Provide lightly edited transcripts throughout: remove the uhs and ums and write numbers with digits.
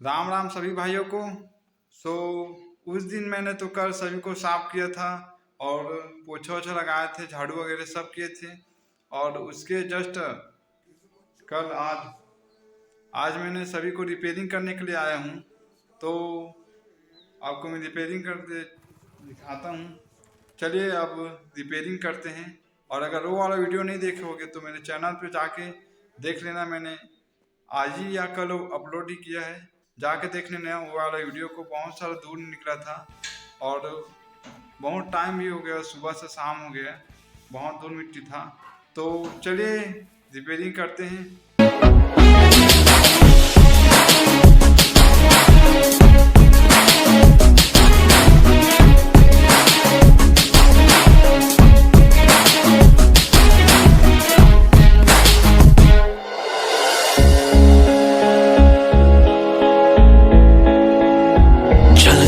राम राम सभी भाइयों को। उस दिन मैंने तो कल सभी को साफ किया था और पोछा ओछा लगाए थे, झाड़ू वगैरह सब किए थे। और उसके जस्ट कल आज आज मैंने सभी को रिपेयरिंग करने के लिए आया हूँ। तो आपको मैं रिपेयरिंग करके दिखाता हूँ। चलिए अब रिपेयरिंग करते हैं। और अगर वो वाला वीडियो नहीं देखे होगे तो मेरे चैनल पे जाके देख लेना, मैंने आज ही या कल अपलोड ही किया है, जाके देख लेना वो वाला वीडियो को। बहुत सारा दूर निकला था और बहुत टाइम भी हो गया, सुबह से शाम हो गया, बहुत दूर मिट्टी था। तो चलिए रिपेयरिंग करते हैं।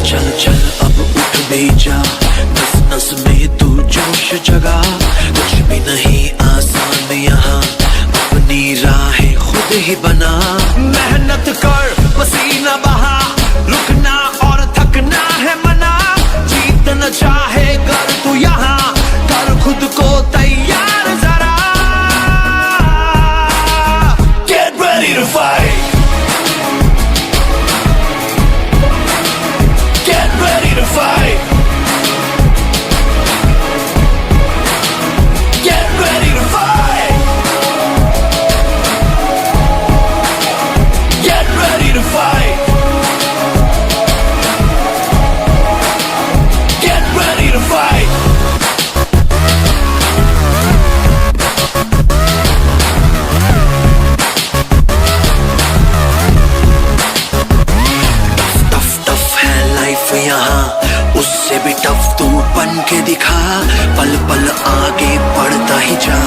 चल चल अब उठ भी जा, नस नस में तू जोश जगा। कुछ भी नहीं आसान यहाँ, अपनी राहें खुद ही बना। मेहनत कर, पसीना बहा, रुकना और थकना है मना। जीत न चाहे कर तू यहाँ, कर खुद को तैयार जरा। Get ready to fight, to fight. Get ready to fight. Get ready to fight. Get ready to fight. Tough है लाइफ यहाँ, उससे भी टफ तू बन के दिखा। पल पल आगे बढ़ता ही जा,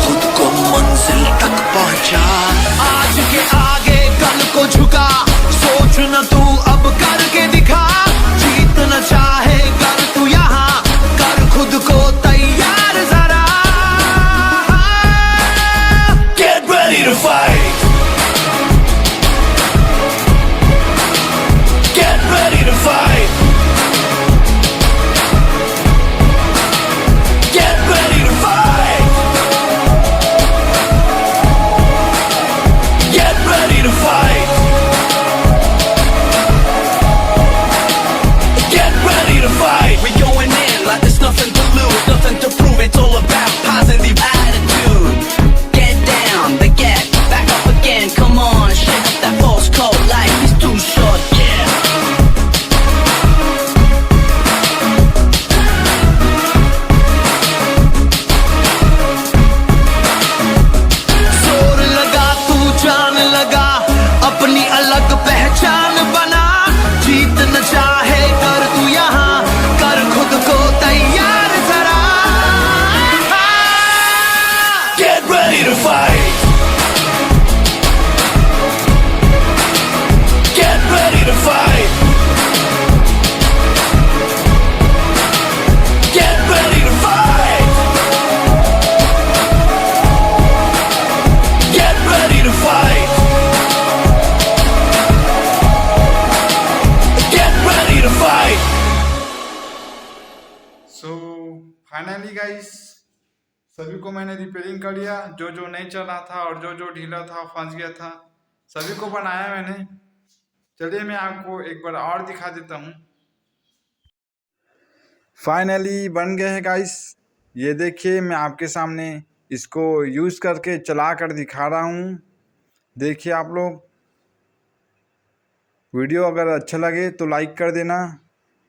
खुद को मंजिल तक पहुंचा। आज के आगे कल को झुका, सोच न तू अब करके दिखा। जीत न चाहे कर तू यहाँ, कर खुद को तैयार जरा। Get ready to fight. Get ready to fight. Nothing to lose, nothing to prove. It's all about positive attitude. Get down, then get back up again. Come on, shake up that false cold. Life is too short, yeah. जोर लगा तू जान लगा, अपनी अलग पहचान बना। जीत न चाहे कर तू यहाँ, कर खुद को तैयार जरा। Get ready to fight. Get ready to fight. Get ready to fight. Get ready to fight. Get ready to fight. Finally guys सभी को मैंने रिपेयरिंग कर लिया। जो जो नहीं चल रहा था और जो जो ढीला था, फंस गया था, सभी को बनाया मैंने। चलिए मैं आपको एक बार और दिखा देता हूँ। फाइनली बन गए हैं गाइस, ये देखिए मैं आपके सामने इसको यूज़ करके चला कर दिखा रहा हूँ। देखिए आप लोग, वीडियो अगर अच्छा लगे तो लाइक कर देना।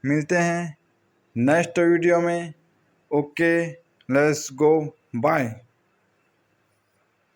मिलते हैं नेक्स्ट वीडियो में। Okay, let's go, bye.